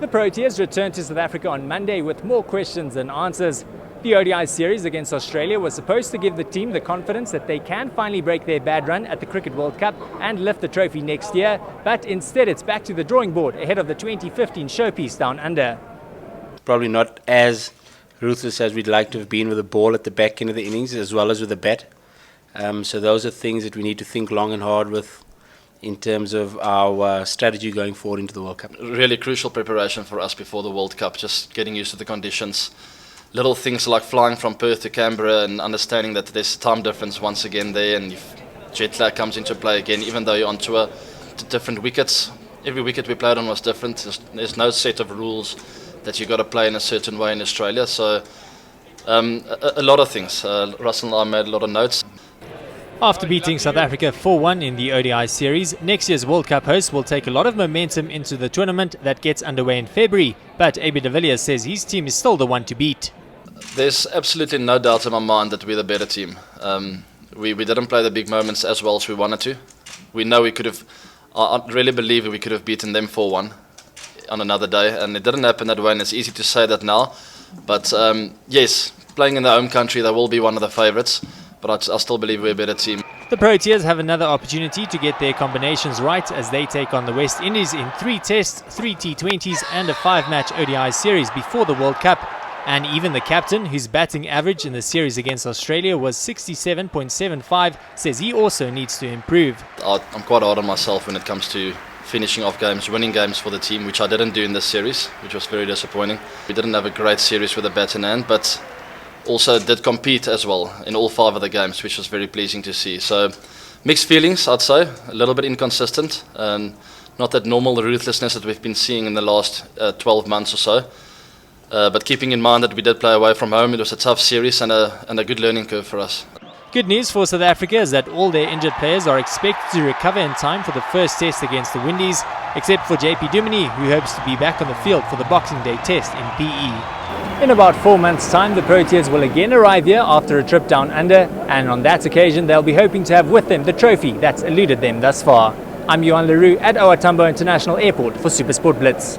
The Proteas returned to South Africa on Monday with more questions than answers. The ODI series against Australia was supposed to give the team the confidence that they can finally break their bad run at the Cricket World Cup and lift the trophy next year, but instead it's back to the drawing board ahead of the 2015 showpiece down under. Probably not as ruthless as we'd like to have been with the ball at the back end of the innings as well as with the bat. So those are things that we need to think long and hard with in terms of our strategy going forward into the World Cup. Really crucial preparation for us before the World Cup, just getting used to the conditions. Little things like flying from Perth to Canberra and understanding that there's a time difference once again there, and if jet lag comes into play again, even though you're on tour, to different wickets. Every wicket we played on was different. There's no set of rules that you've got to play in a certain way in Australia. So a lot of things. Russell and I made a lot of notes. After beating South Africa 4-1 in the ODI series, next year's World Cup hosts will take a lot of momentum into the tournament that gets underway in February. But AB de Villiers says his team is still the one to beat. There's absolutely no doubt in my mind that we're the better team. We didn't play the big moments as well as we wanted to. We know we could have, I really believe we could have beaten them 4-1 on another day, and it didn't happen that way, and it's easy to say that now. But yes, playing in their home country, they will be one of the favourites. But I still believe we're a better team. The Proteas have another opportunity to get their combinations right as they take on the West Indies in 3 tests, 3 T20s and a 5-match ODI series before the World Cup. And even the captain, whose batting average in the series against Australia was 67.75, says he also needs to improve. I'm quite hard on myself when it comes to finishing off games, winning games for the team, which I didn't do in this series, which was very disappointing. We didn't have a great series with the bat in hand, but also did compete as well in all 5 of the games, which was very pleasing to see. So mixed feelings, I'd say, a little bit inconsistent, and not that normal ruthlessness that we've been seeing in the last 12 months or so. But keeping in mind that we did play away from home, it was a tough series and a good learning curve for us. Good news for South Africa is that all their injured players are expected to recover in time for the first test against the Windies, except for JP Duminy, who hopes to be back on the field for the Boxing Day test in PE. In about 4 months' time, the Proteas will again arrive here after a trip down under, and on that occasion they'll be hoping to have with them the trophy that's eluded them thus far. I'm Johan le Roux at OR Tambo International Airport for SuperSport Blitz.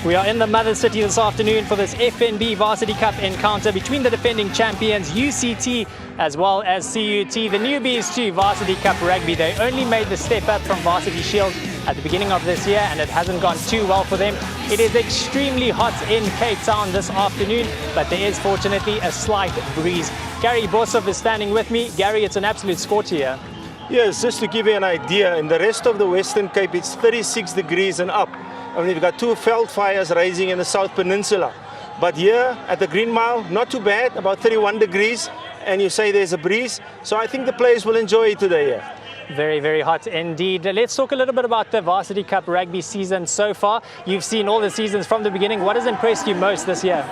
We are in the Mother City this afternoon for this FNB Varsity Cup encounter between the defending champions UCT as well as CUT. The newbies to Varsity Cup Rugby, they only made the step up from Varsity Shield at the beginning of this year and it hasn't gone too well for them. It is extremely hot in Cape Town this afternoon, but there is fortunately a slight breeze. Gary Boshoff is standing with me. Gary, it's an absolute scorcher here. Yes, just to give you an idea, in the rest of the Western Cape it's 36 degrees and up. I mean, we've got 2 veld fires rising in the South Peninsula. But here at the Green Mile, not too bad, about 31 degrees, and you say there's a breeze. So I think the players will enjoy it today here. Very, very hot indeed. Let's talk a little bit about the Varsity Cup Rugby season so far. You've seen all the seasons from the beginning. What has impressed you most this year?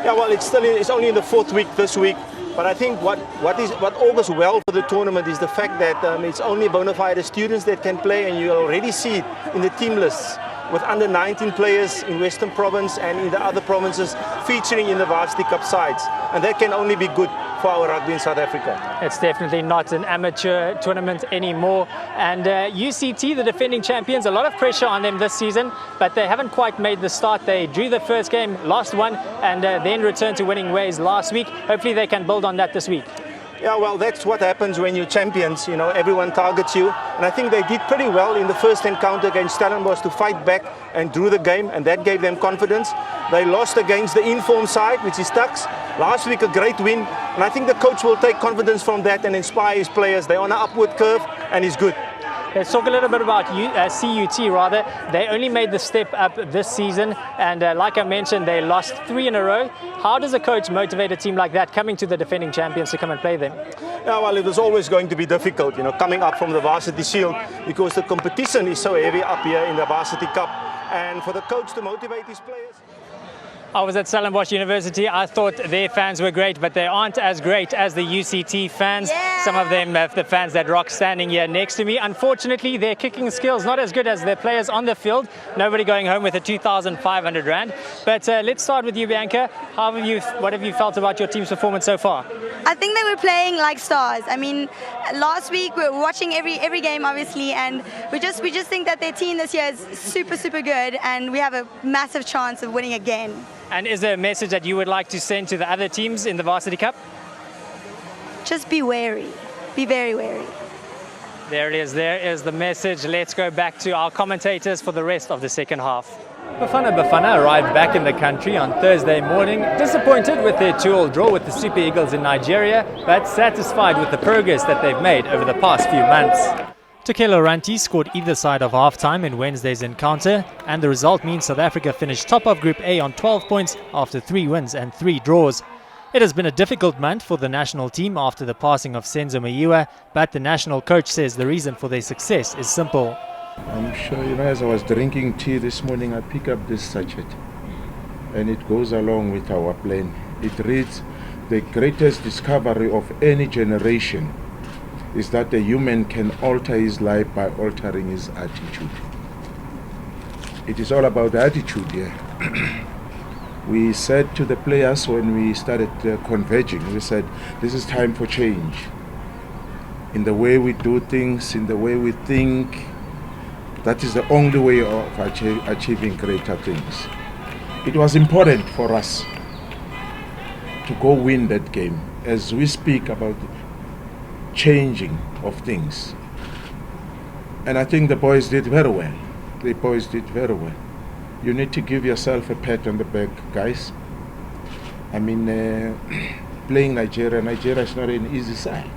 Yeah, well, it's only in the 4th week this week. But I think what augurs well for the tournament is the fact that it's only bona fide students that can play, and you already see it in the team lists, with under 19 players in Western Province and in the other provinces featuring in the Varsity Cup sides. And that can only be good for our rugby in South Africa. It's definitely not an amateur tournament anymore. And UCT, the defending champions, a lot of pressure on them this season, but they haven't quite made the start. They drew the first game, lost one, and then returned to winning ways last week. Hopefully they can build on that this week. Yeah, well, that's what happens when you're champions. You know, everyone targets you. And I think they did pretty well in the first encounter against Stellenbosch to fight back and drew the game, and that gave them confidence. They lost against the informed side, which is Tuks. Last week, a great win. And I think the coach will take confidence from that and inspire his players. They're on an upward curve, and he's good. Let's talk a little bit about CUT rather. They only made the step up this season, and like I mentioned, they lost 3 in a row. How does a coach motivate a team like that coming to the defending champions to come and play them? Yeah, well, it was always going to be difficult, you know, coming up from the Varsity Shield, because the competition is so heavy up here in the Varsity Cup, and for the coach to motivate his players. I was at Stellenbosch University. I thought their fans were great, but they aren't as great as the UCT fans. Yeah. Some of them have the fans that rock standing here next to me. Unfortunately, their kicking skills not as good as their players on the field. Nobody going home with a 2,500 rand. But let's start with you, Bianca. What have you felt about your team's performance so far? I think they were playing like stars. I mean, last week we were watching every game, obviously, and we just think that their team this year is super good, and we have a massive chance of winning again. And is there a message that you would like to send to the other teams in the Varsity Cup? Just be wary. Be very wary. There it is. There is the message. Let's go back to our commentators for the rest of the second half. Bafana arrived back in the country on Thursday morning, disappointed with their 2-2 draw with the Super Eagles in Nigeria, but satisfied with the progress that they've made over the past few months. Tekelo Ranti scored either side of half-time in Wednesday's encounter, and the result means South Africa finished top of Group A on 12 points after 3 wins and 3 draws. It has been a difficult month for the national team after the passing of Senzo Mayiwa, but the national coach says the reason for their success is simple. I'm sure, as I was drinking tea this morning, I pick up this sachet, and it goes along with our plan. It reads, the greatest discovery of any generation is that a human can alter his life by altering his attitude. It is all about the attitude here. We said to the players when we started converging, we said, this is time for change. In the way we do things, in the way we think, that is the only way of achieving greater things. It was important for us to go win that game as we speak about changing of things. And I think the boys did very well. The boys did very well. You need to give yourself a pat on the back, guys. I mean, playing Nigeria is not an easy side.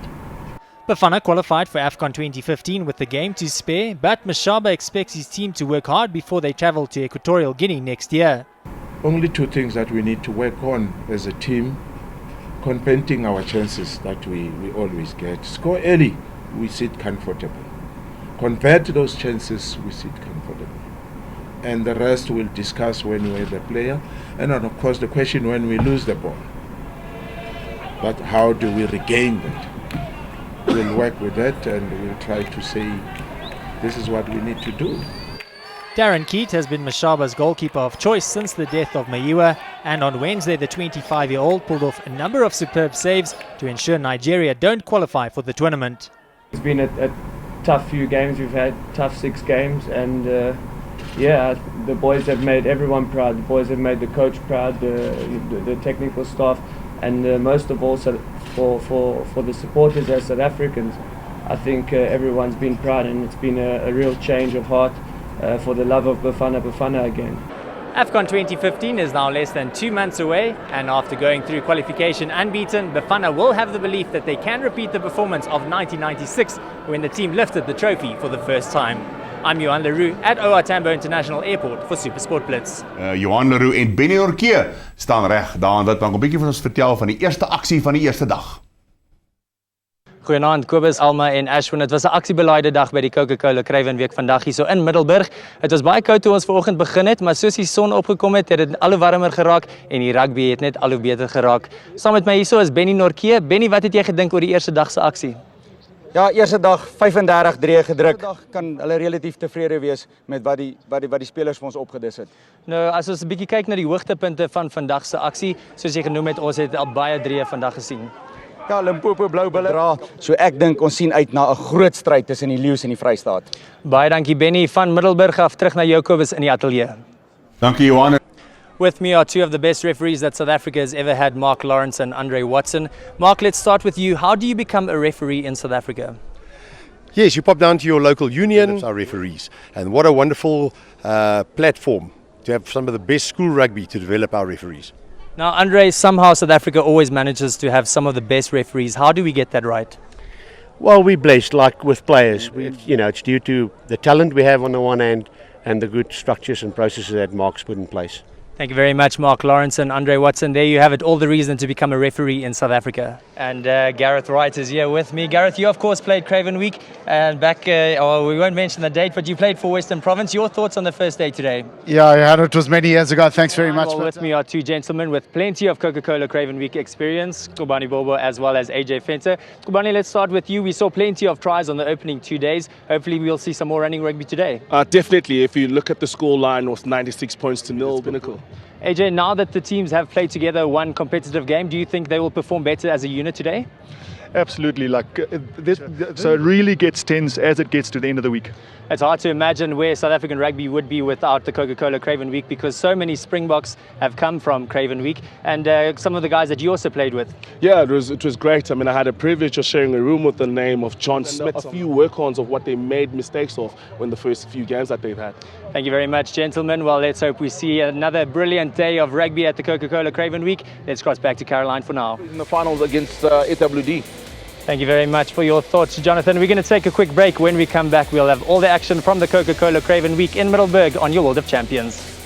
Bafana qualified for AFCON 2015 with the game to spare, but Mashaba expects his team to work hard before they travel to Equatorial Guinea next year. Only 2 things that we need to work on as a team: converting our chances that we always get. Score early, we sit comfortable. Convert those chances, we sit comfortable. And the rest we'll discuss when we're the player. And then of course the question when we lose the ball. But how do we regain that? We'll work with that and we'll try to say this is what we need to do. Darren Keat has been Mashaba's goalkeeper of choice since the death of Mayiwa, and on Wednesday the 25-year-old pulled off a number of superb saves to ensure Nigeria don't qualify for the tournament. It's been a tough few games. We've had tough 6 games, and the boys have made everyone proud. The boys have made the coach proud, the technical staff, and most of all for the supporters as South Africans. I think everyone's been proud, and it's been a real change of heart for the love of Bafana again. AFCON 2015 is now less than 2 months away, and after going through qualification unbeaten, Bafana will have the belief that they can repeat the performance of 1996 when the team lifted the trophy for the first time. I'm Johan le Roux at OR Tambo International Airport for SuperSport Blitz. Johan le Roux en Benny Norke staan reg daar aan Witbank om 'n bietjie vir ons vertel van die eerste aksie van die eerste dag. Goeienaand Kobus, Alma en Ashwin. Dit was 'n aksiebelaide dag by die Coca-Cola Krywenweek vandag hier so in Middelburg. Dit was baie koud toe ons vanoggend begin het, maar soos die son opgekom het, het dit al hoe warmer geraak en die rugby het net al hoe beter geraak. Saam met my hierso is Benny Norke. Benny, wat het jy gedink oor die eerste dag se aksie? Ja, eerste dag 35 3 gedruk. Dag kan hulle relatief tevrede wees met wat die spelers vir ons opgedis het. Nou, as ons 'n bietjie kyk na die hoogtepunte van vandag se aksie, soos jy genoem het, ons het al baie drie vandag gesien. Ja, Limpopo Blou Bulle dra. So ek dink ons sien uit na 'n groot stryd tussen die Leeu's en die Vrystaat. Baie dankie Benny, van Middelburg af terug na jou Kobus in die ateljee. Dankie Johan. With me are 2 of the best referees that South Africa has ever had, Mark Lawrence and Andre Watson. Mark, let's start with you. How do you become a referee in South Africa? Yes, you pop down to your local union, our referees, and what a wonderful platform to have some of the best school rugby to develop our referees. Now, Andre, somehow South Africa always manages to have some of the best referees. How do we get that right? Well, we're blessed, like with players. It's due to the talent we have on the one hand and the good structures and processes that Mark's put in place. Thank you very much, Mark Lawrence and Andre Watson. There you have it, all the reason to become a referee in South Africa. And Gareth Wright is here with me. Gareth, you of course played Craven Week, and back, we won't mention the date, but you played for Western Province. Your thoughts on the first day today? Yeah, it was many years ago. Thanks very much. Well, with me are two gentlemen with plenty of Coca-Cola Craven Week experience, Kubani Bobo as well as AJ Fenter. Kubani, let's start with you. We saw plenty of tries on the opening 2 days. Hopefully we'll see some more running rugby today. Definitely. If you look at the score line, was 96 points to nil. Pinnacle. AJ, now that the teams have played together one competitive game, do you think they will perform better as a unit today? Absolutely. So it really gets tense as it gets to the end of the week. It's hard to imagine where South African rugby would be without the Coca-Cola Craven Week, because so many Springboks have come from Craven Week, and some of the guys that you also played with. Yeah, it was great. I mean, I had a privilege of sharing a room with the name of John Smith, a few work-ons of what they made mistakes of in the first few games that they've had. Thank you very much, gentlemen. Well, let's hope we see another brilliant day of rugby at the Coca-Cola Craven Week. Let's cross back to Caroline for now. In the finals against AWD. Thank you very much for your thoughts, Jonathan. We're going to take a quick break. When we come back, we'll have all the action from the Coca-Cola Craven Week in Middelburg on your World of Champions.